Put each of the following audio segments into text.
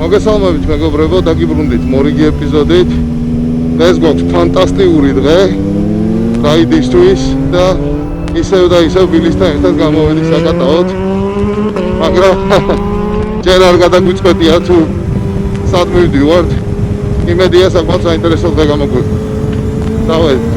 მოგესალმებით მეგობრებო, დაგიბრუნდით მორიგი ეპიზოდით. დღეს გვაქვს ფანტასტიკური დღე რაიდისთვის და ისევ და ისევ ბილისთან ერთად გამოვედი საკატაოდ. მაგრამ ჯერ არ გადაგვიწყვეტია თუ სად მივდივართ. იმედია საკმაოდ საინტერესო დღე გამოგვიყვება. დავედით.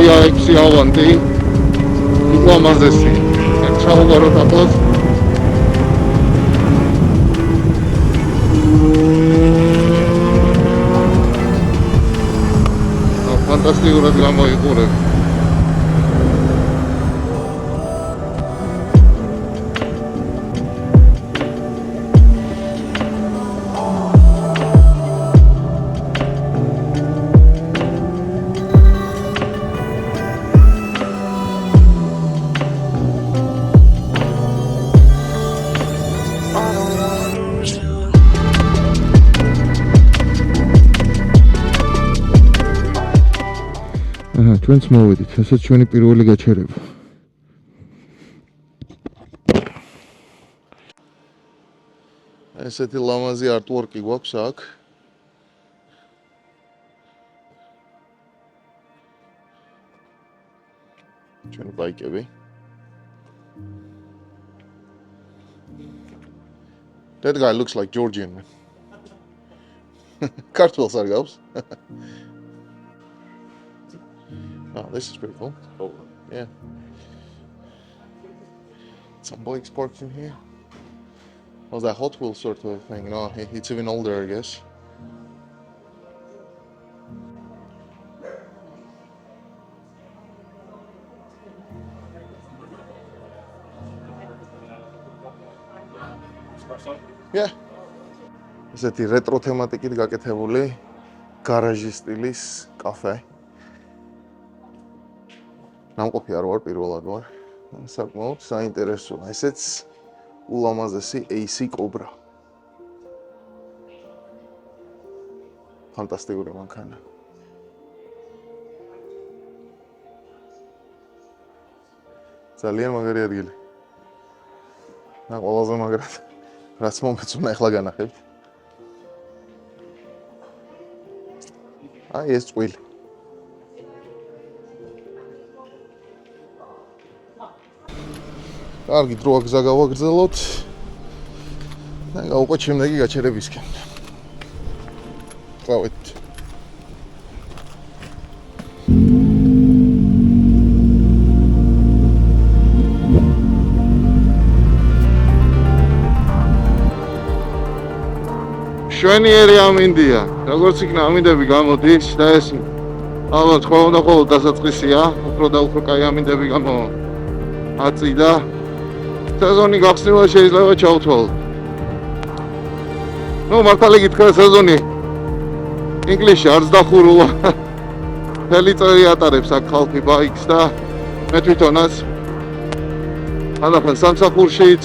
Aksi avanti, ლამაზი. ჩავუვაროთ ახლოს. ფანტასტიკურად გამოიყურებ. ჩვენც მოვედით, ესეც ჩვენი პირველი გაჩერება. ესეთი ლამაზი არტვორკი გვაქვს აქ. ჩვენი ბაიკები. That guy looks like Georgian. ქართულს არ გავს? Oh, this is pretty cool. Oh, yeah. Some bikes parked in here. Was that Hot Wheels sort of thing? No, it's even older, I guess. Yeah. ესეთი რეტრო თემატიკით გაკეთებული გარაჟი სტილის კაფე. ნამყოფი არ ვარ, პირველად ვარ. საკმაოდ საინტერესოა. ესეც ულამაზესი AC Cobra. ფანტასტიკური მანქანა. ძალიან მაგარი ადგილი. და ყველაზე მაგრად რაც მომეწონა ახლა განახებთ. ეს წვილი. კარგი დრო გზა გავაგრძელოთ და გავუყვეთ შემდეგი გაჩერებისკენ. წავედით. შვენიერი ამინდია, როგორც იქნა ამინდები გამოდის და ეს ალბათ ყოველ დასაწყისია, უფრო და უფრო კაი ამინდები აწიდა. სეზონი გახსნილა შეიძლება ჩავთვალოთ. მართალი გითხრა სეზონი ინგლისში არც დახურულა. მთელი წელი ატარებს აქ ხალხი ბაიკს და მე თვითონაც ანახან სამსახურშიც,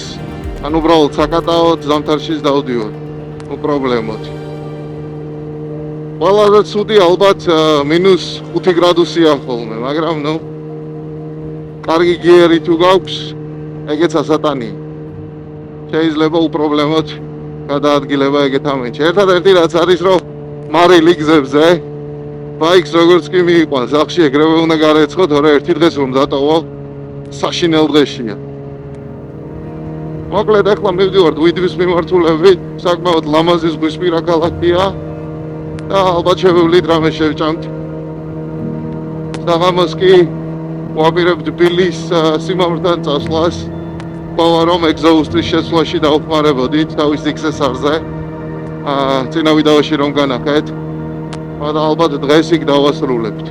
ან უბრალოდ საკატაოდ ზამთარშიც დავდივარ. პრობლემოთ. ყველაზე ცუდი ალბათ -5 გრადუსია ხოლმე, მაგრამ კარგი გიერი თუ გაქვს, ეგეც ასატანია. შეიძლება უპრობლემოდ გადაადგილება ეგეთ ამენში. ერთადერთი რაც არის, რომ მარილი გზებზე ბაიქს როგორც კი მიიყვანს, სახში ეგრევე უნდა გარეცხო, თორე ერთი დღეს რომ დატოვო, საშინელ დღეშია. მოკლედ ახლა მივდივართ ვიტბიშის მიმართულებით, საკმაოდ ლამაზი ზღვისპირა ქალაქია და ალბათ შევევლით რამე შევჭამთ. საღამოს კი ვაპირებთ ბილის სიმამრთან წასვლას. ყოლა რომ ეგზოუსტის შეცვლაში დავხმარებოდით თავის XSR-ზე. წინა ვიდეოში რომ განახეთ. და ალბათ დღეს იქ დავასრულებთ.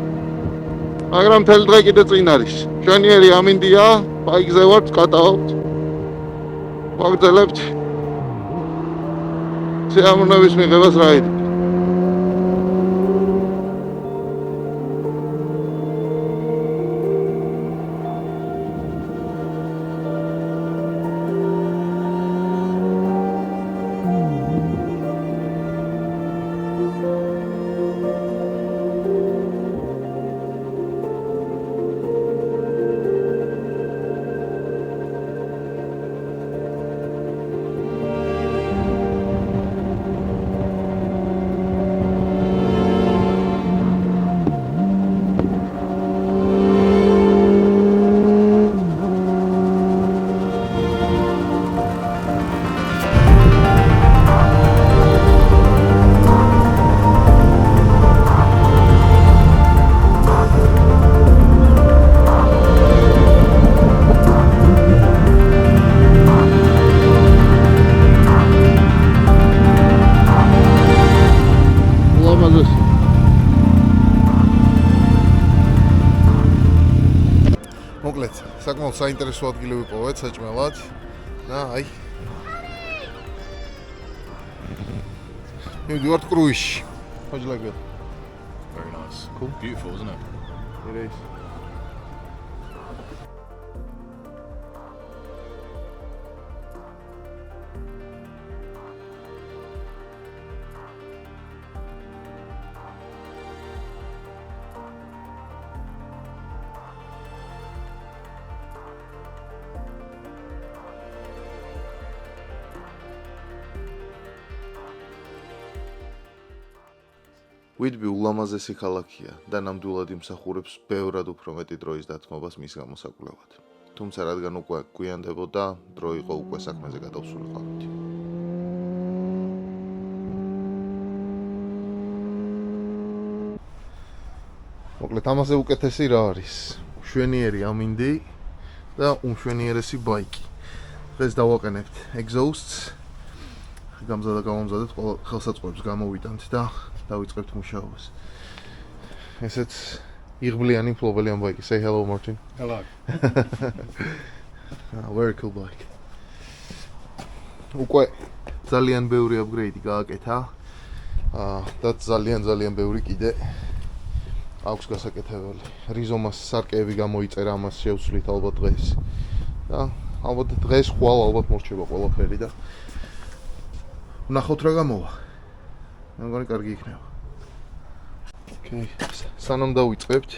მაგრამ მთელი დღე კიდე წინ არის. შვენიერი ამინდია, ბაიკზე ვართ, კატაობთ. ვაგრძელებთ სიამოვნების მიღებას რაიდი. საინტერესო ადგილი ვიპოვეთ საჭმელად. და აი. მივდივართ კრუიზში. How'd you like it? Very nice. Cool. Beautiful, isn't it? It is. ვიტბი ულამაზესი ქალაქია და ნამდვილად იმსახურებს ბევრად უფრო მეტი დროის დათმობას მის გამოსაკვლევად. თუმცა რადგან უკვე გვიანდებოდა, დრო იყო უკვე საქმეზე გადავსულიყავით. მოკლედ ამაზე უკეთესი რა არის? მშვენიერი ამინდი და უმშვენიერესი ბაიკი. დღეს დავაყენებთ exhausts. გამზადეთ ყველა ხელსაწყოებს გამოვიტანთ და დავიწყებთ მუშაობას. ესეც იღბლიანი მფლობელი ამ ბაიკი. Say hello, Martin. Hello. Very cool bike. უკვე ძალიან ბევრი upgrade გააკეთა. და ძალიან ბევრი კიდე აქვს გასაკეთებელი. რიზომას სარკეები გამოიწერა, ამას შევცვლით ალბათ დღეს. და ალბათ დღეს ხვალ ალბათ მორჩება ყველაფერი და ვნახოთ რა გამოვა. მე მგონი კარგი იქნება. Okay, სანამ დავიწყებთ.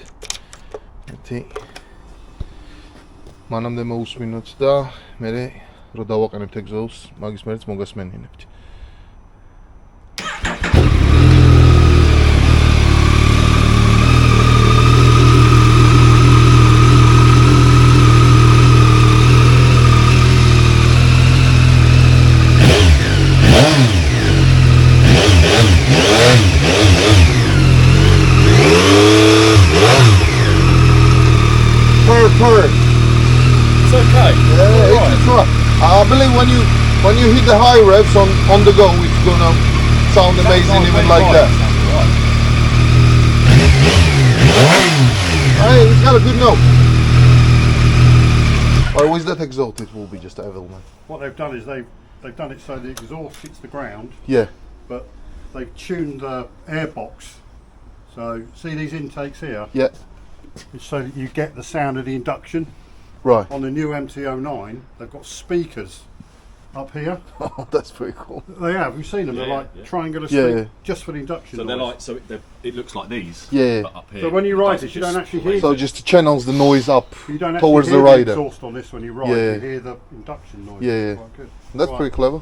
ერთი მანამდე მოусმინოთ და მე რო დავაყენებთ exhaust, მაგის მერეც მოგასმენინებთ. It's okay. Yeah, it's right. I believe when you hit the high revs on the go, it's gonna sound amazing even like that. Hey, it's got a good note. Or with that exhaust, it will be just Ahlbom. What they've done is they've done it so the exhaust hits the ground. Yeah. But they've tuned the air box. So see these intakes here. Yeah. It's so that you get the sound of the induction. Right. On the new MT-09, they've got speakers up here. Oh, that's pretty cool. They have. You've seen them. They're like triangular speakers just for the induction. So noise. they're like, so it looks like these. Yeah. But up here. So when you ride it, you don't actually hear. So just channels the noise up You don't towards actually the hear rider. the exhaust on this when you ride. Yeah. You hear the induction noise. Yeah. It's quite good. That's Right. pretty clever.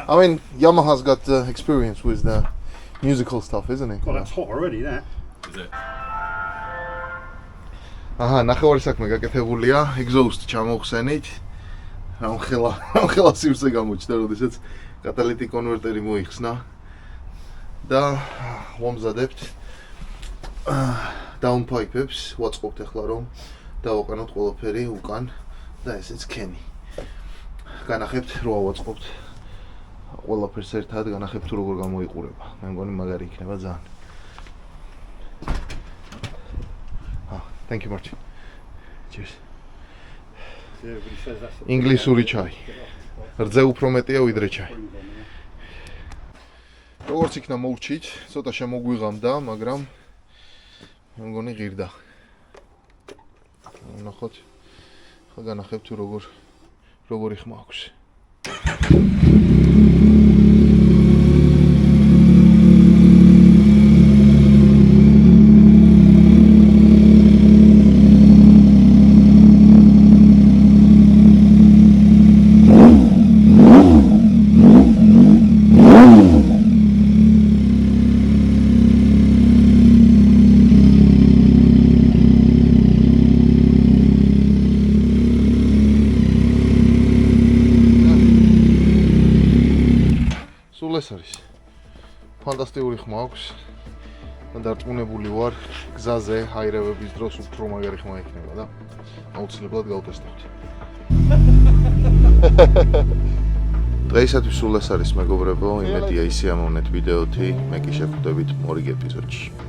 I mean, Yamaha's got experience with the musical stuff, isn't it? God, that's hot already. That. Is it? აჰა, ნახევარი საქმე გაკეთებულია, exhaust ჩამოვხსენით. ამხელა სივრცე გამოჩნდა, როდესაც კატალიტიკ კონვერტერი მოიხსნა. და ვამზადებთ downpipe-ებს, ვაწყობთ ახლა რომ დავაყენოთ ყველაფერი უკან და ესეც ქენი. განახებთ რო ავაწყობთ ყველაფერს ერთად, განახებთ თუ როგორ გამოიყურება. მე მგონი მაგარი იქნება ძალიან. Thank you, Martin. Cheers. ინგლისური ჩაი. რძე უფრო მეტია ვიდრე ჩაი. როგორც იქნა მოვრჩით, ცოტა შემოგვიღამდა, მაგრამ მე მგონი ღირდა. ნახოთ. ხა განახებთ თუ როგორი ხმა აქვს. ეს არის ფანტასტიკური ხმა აქვს და დარწმუნებული ვარ გზაზე ჰაირევების დროს უფრო მაგარი ხმა იქნება და აუცილებლად გავტესტებთ. დღეისათვის სულ ეს არის მეგობრებო, იმედია ისე ამოვნეთ ვიდეოთი, მე კი შევხვდებით მორიგ ეპიზოდში.